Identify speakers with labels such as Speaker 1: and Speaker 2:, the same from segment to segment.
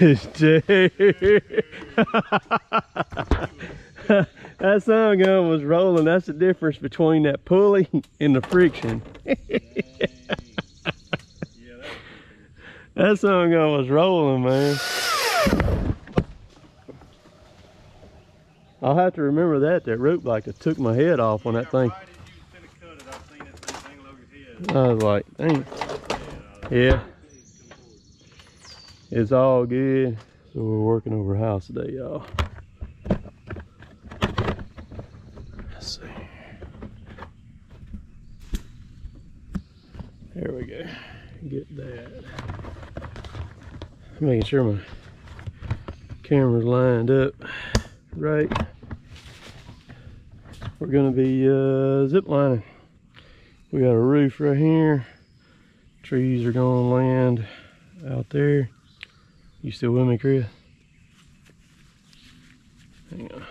Speaker 1: Dude. That sun gun was rolling. That's the difference between that pulley and the friction. That sun gun was rolling, man. I'll have to remember that. That rope like it took my head off on that thing. I was like, dang. Yeah. It's all good. So we're working over a house today, y'all. Let's see. There we go. Get that. Making sure my camera's lined up right. We're gonna be ziplining. We got a roof right here. Trees are gonna land out there. You still with me, Chris? Hang on.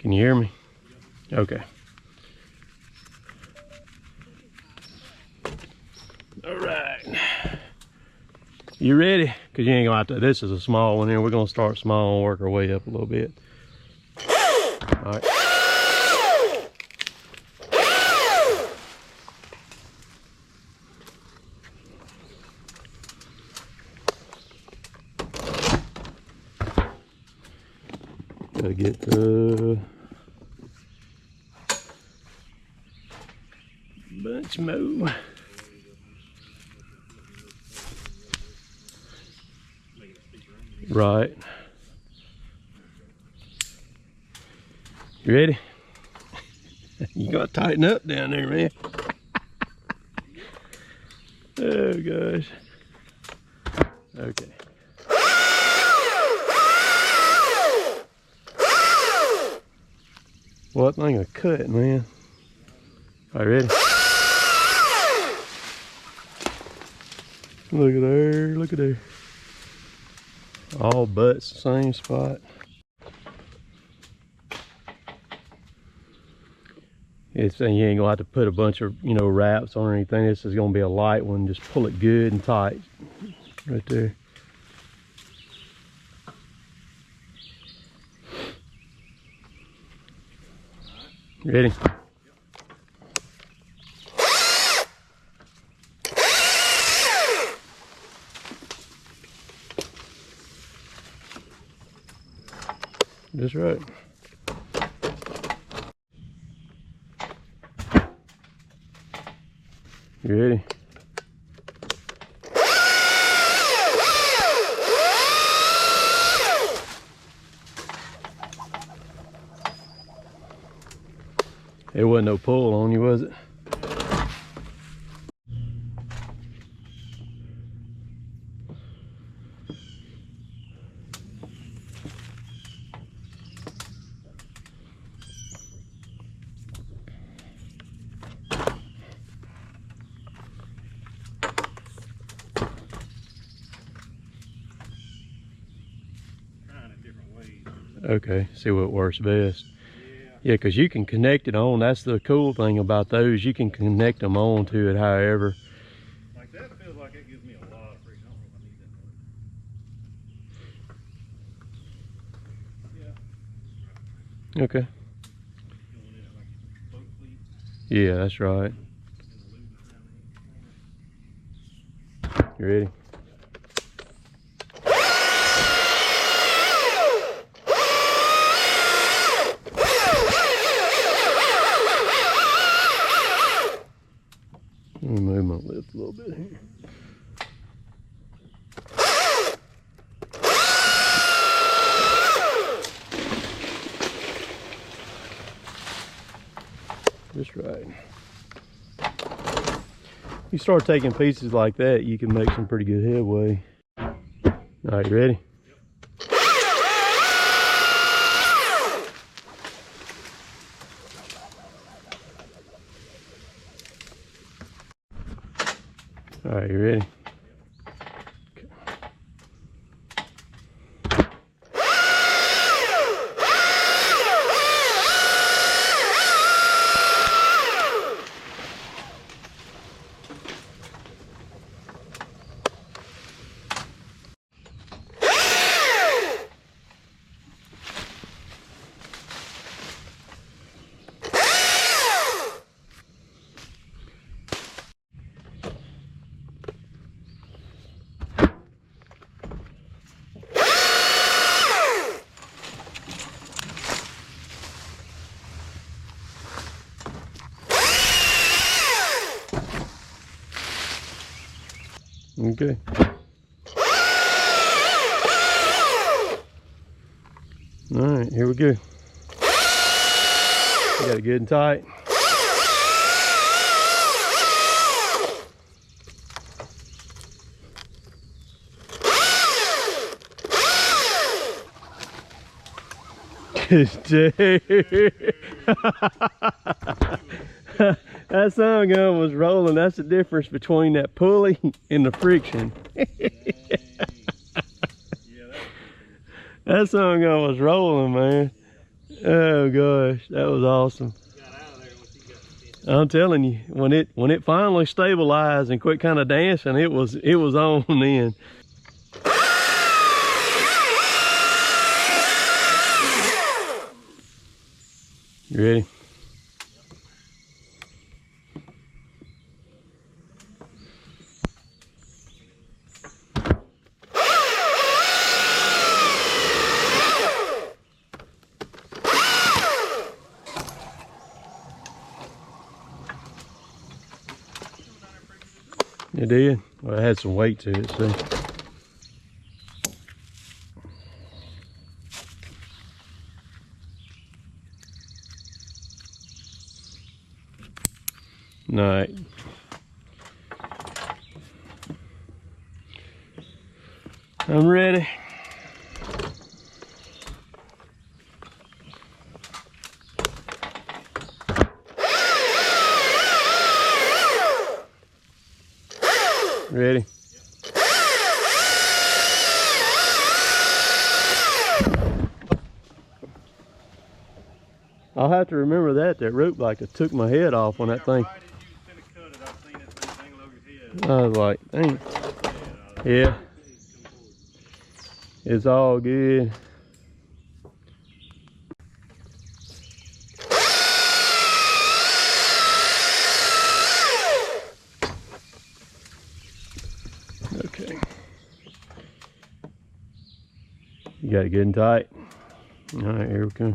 Speaker 1: Can you hear me? Okay. All right. You ready? Cause you ain't gonna have to. This is a small one here. We're gonna start small and work our way up a little bit. All right. Gotta get the bunch more. Right. You ready? You gotta tighten up down there, man. Oh gosh. Okay. Well, that thing a cut, man. All right, ready? Look at there, look at there. All butts, same spot. It's saying you ain't gonna have to put a bunch of, you know, wraps on or anything. This is gonna be a light one. Just pull it good and tight, right there. Ready? That's right. You ready? There wasn't no pull on you, was it? Okay, see what works best. Yeah, because you can connect it on. That's the cool thing about those. You can connect them on to it however.
Speaker 2: Like that feels like it gives me a lot of friction. I don't know if I need that much. Yeah.
Speaker 1: Okay. Yeah, that's right. You ready? Let me move my lift a little bit here. Just right. You start taking pieces like that, you can make some pretty good headway. All right, you ready? All right, you ready? Okay. All right, here we go. Got it good and tight. Dude. That sun gun was rolling. That's the difference between that pulley and the friction. That sun gun was rolling, man. Oh gosh, that was awesome. I'm telling you, when it finally stabilized and quit kind of dancing, it was on then. You ready? It did? Well, it had some weight to it, see. All right. I'm ready. Ready? I'll have to remember that rope like it took my head off on that thing. I was like, dang. Yeah. It's all good. Okay. You got it good and tight. All right, here we go.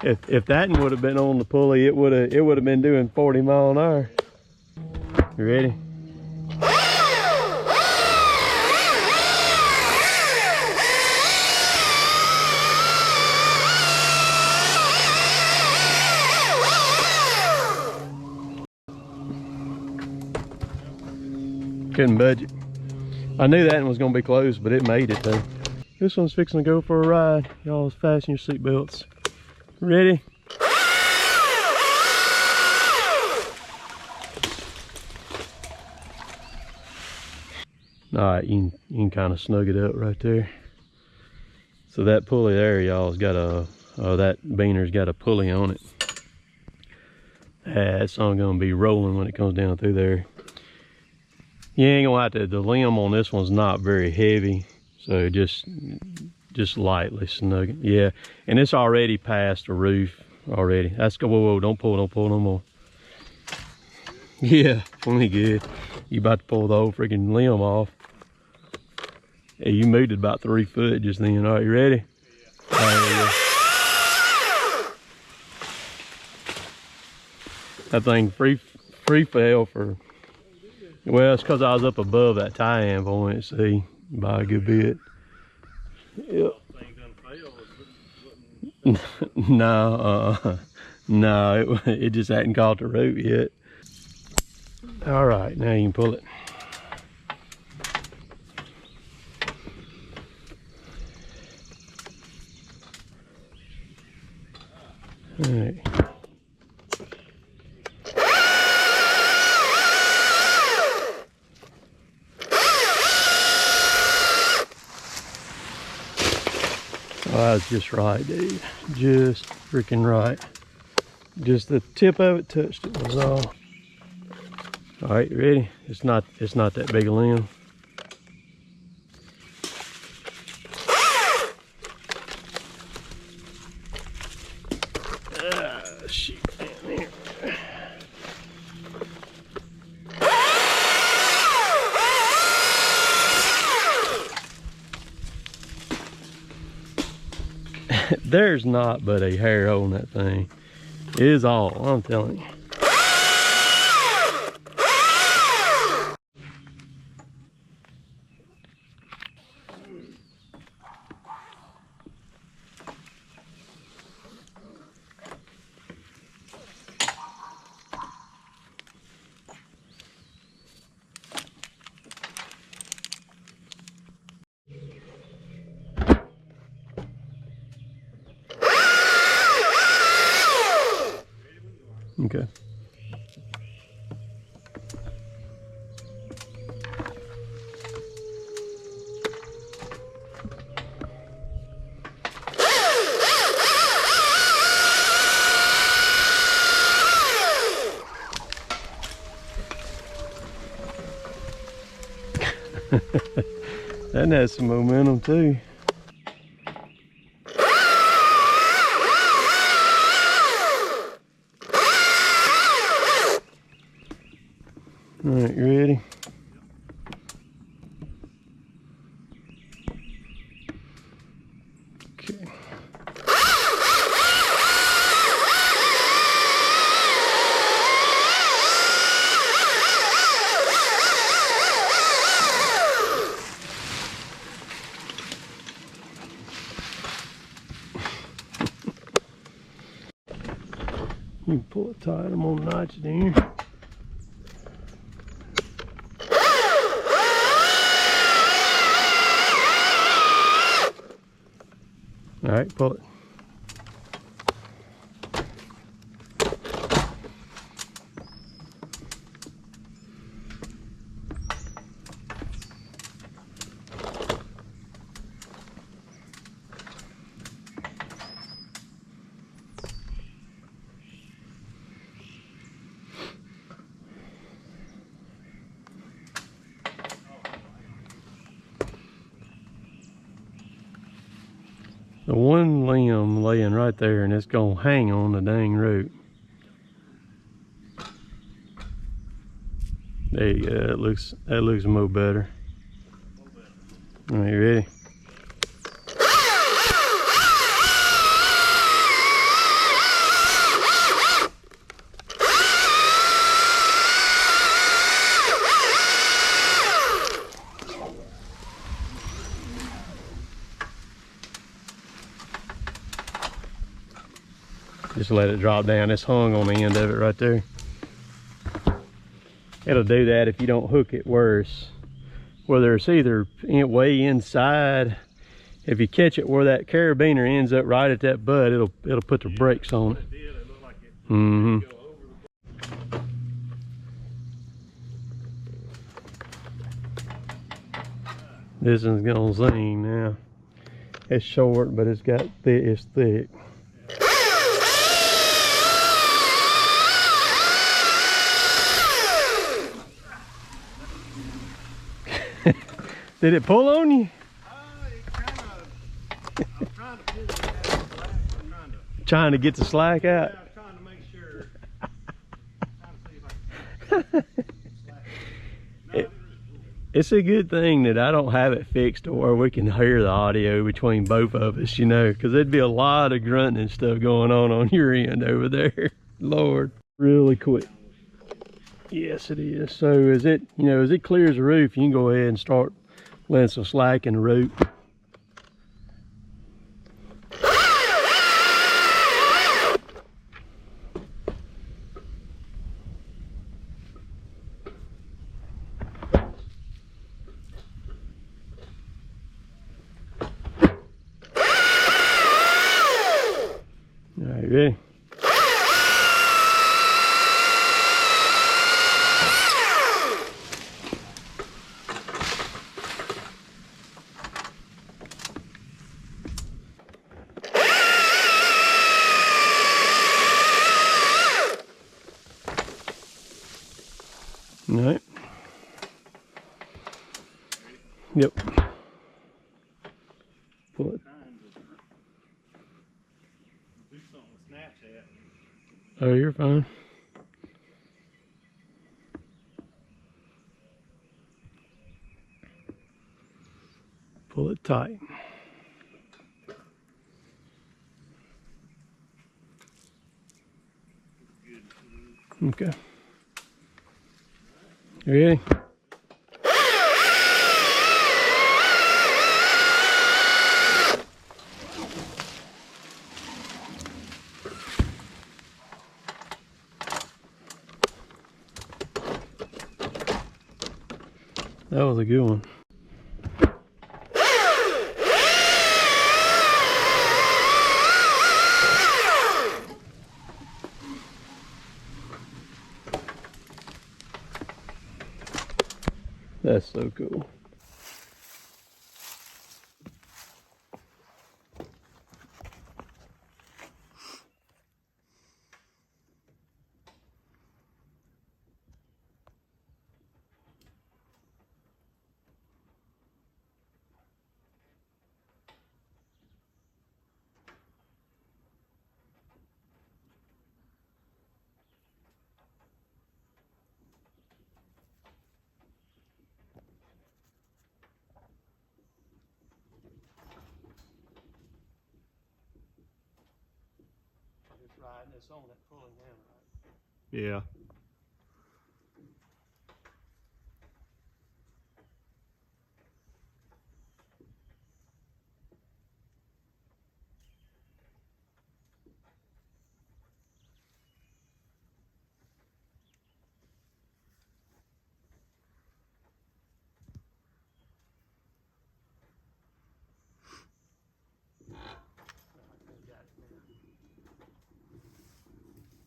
Speaker 1: if that would have been on the pulley, it would have been doing 40 miles an hour. You ready? Couldn't budge it. I knew that one was going to be close, but it made it though. This one's fixing to go for a ride. Y'all fasten your seat belts. Ready? All right, you can kind of snug it up right there. So that pulley there, y'all's got that beaner's got a pulley on it. It's not gonna be rolling when it comes down through there. You ain't gonna have to, the limb on this one's not very heavy. So just lightly snug it. Yeah, and it's already past the roof already. That's go. Whoa, don't pull no more. Yeah, plenty good. You about to pull the whole freaking limb off. Yeah, you moved it about 3 foot just then. All right, you ready? Yeah. Right, that thing free fell for. Well, it's because I was up above that tie-in point, see, by a good bit. Yep. No, no, it just hadn't caught the rope yet. All right, now you can pull it. All right. Oh, that was just right, dude. Just freaking right. Just the tip of it touched it was all. All right, you ready? It's not that big a limb. Shoot, man, here. There's not but a hair on that thing. It is all, I'm telling you. Okay. That has some momentum too. All right, you ready? Okay. You can pull it tight. I'm gonna notch it in. All right, pull it. The one limb laying right there, and it's gonna hang on the dang root. There you go. That looks more better. All right, you ready? Just let it drop down. It's hung on the end of it right there. It'll do that if you don't hook it worse. Whether it's either way inside, if you catch it where that carabiner ends up right at that butt, it'll put the brakes on it. Mm-hmm. This one's gonna zing now. It's short, but it's thick. Did it pull on you?
Speaker 2: I'm trying to pull it out.
Speaker 1: Trying to get the slack out?
Speaker 2: Yeah, I'm trying to make sure. Trying to see if I can slack it.
Speaker 1: It's a good thing that I don't have it fixed to where we can hear the audio between both of us, you know, because there'd be a lot of grunting and stuff going on your end over there. Lord, really quick. Yes, it is. So as it clears the roof, you can go ahead and start letting some slack in the root. All right, ready? All right. Yep. Pull it.
Speaker 2: Do something with Snapchat.
Speaker 1: Oh, you're fine. Pull it tight. Okay. You ready? That was a good one. That's so cool. Riding this on that pulling down, right? Yeah.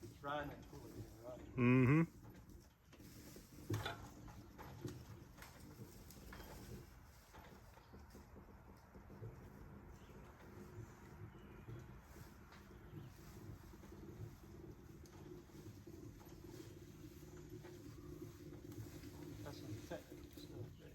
Speaker 1: It's riding that pulling down, right? Mm-hmm. That's some technical stuff there.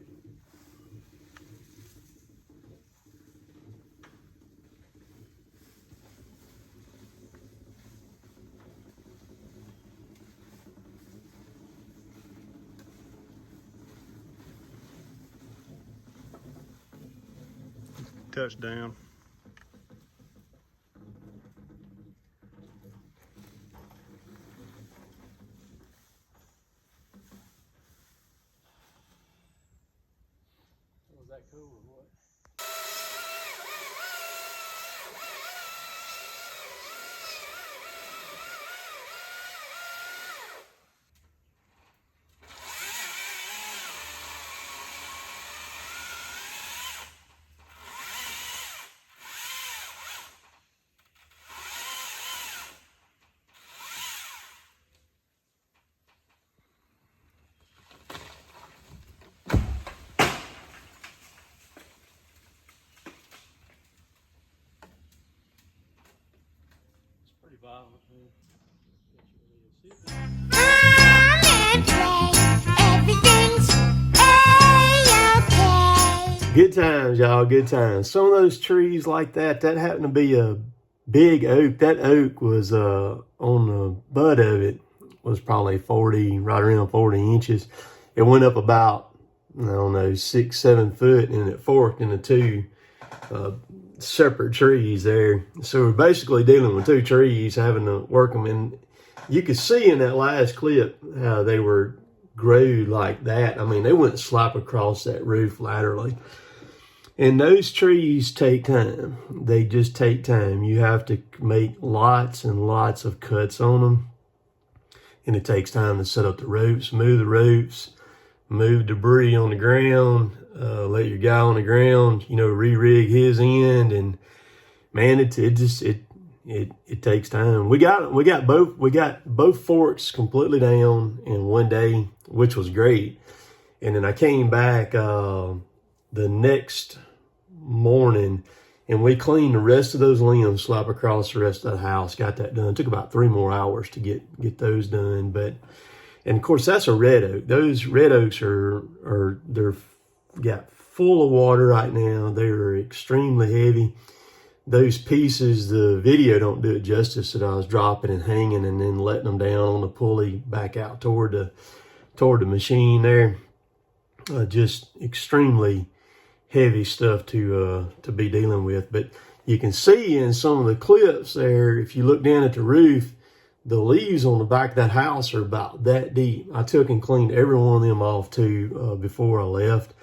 Speaker 1: Touchdown. Was that cool or what? Pretty violent, man. Good times, y'all, good times. Some of those trees like that happened to be a big oak. That oak was on the butt of it was probably 40, right around 40 inches. It went up about, I don't know, 6, 7 foot, and it forked into two separate trees there. So we're basically dealing with two trees, having to work them. And you could see in that last clip how they were growed like that. I mean, they wouldn't slap across that roof laterally. And those trees take time. They just take time. You have to make lots and lots of cuts on them. And it takes time to set up the ropes, move the ropes, move debris on the ground, let your guy on the ground, you know, re-rig his end. And man, it takes time. We got both forks completely down in one day, which was great. And then I came back the next morning and we cleaned the rest of those limbs, slap across the rest of the house, got that done. It took about 3 more hours to get those done. But, and of course that's a red oak. Those red oaks they're got full of water right now. They're extremely heavy. Those pieces, the video don't do it justice, that I was dropping and hanging and then letting them down on the pulley back out toward the machine there. Just extremely heavy stuff to be dealing with. But you can see in some of the clips there, if you look down at the roof,
Speaker 3: the leaves on the back of that house are about that deep. I took and cleaned every one of them off too before I left.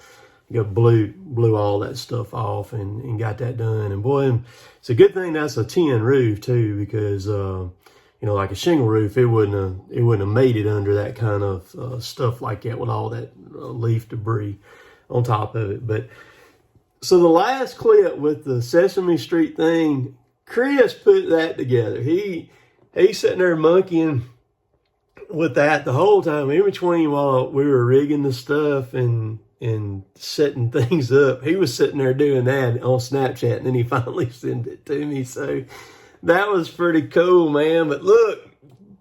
Speaker 3: Blew all that stuff off and got that done. And boy, it's a good thing that's a tin roof too, because you know, like a shingle roof, it wouldn't have made it under that kind of stuff like that with all that leaf debris on top of it. But so the last clip with the Sesame Street thing, Chris put that together. He's sitting there monkeying with that the whole time, in between while we were rigging the stuff and setting things up. He was sitting there doing that on Snapchat, and then he finally sent it to me. So that was pretty cool, man. But look,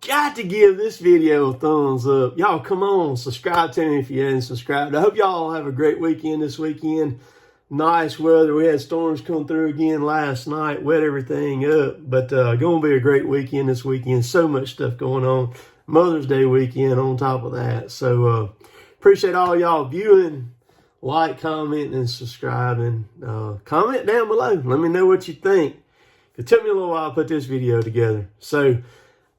Speaker 3: got to give this video a thumbs up. Y'all come on, subscribe to me if you haven't subscribed. I hope y'all have a great weekend this weekend. Nice weather. We had storms come through again last night, wet everything up. But going to be a great weekend this weekend. So much stuff going on. Mother's Day weekend on top of that. So appreciate all y'all viewing. Like, comment, and subscribing. Comment down below. Let me know what you think. It took me a little while to put this video together. So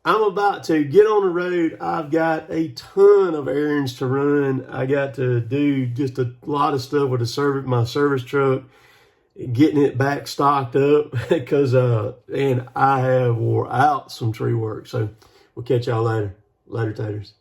Speaker 3: I'm about to get on the road. I've got a ton of errands to run. I got to do just a lot of stuff with my service truck, getting it back stocked up because and I have wore out some tree work. So we'll catch y'all later. Later, taters.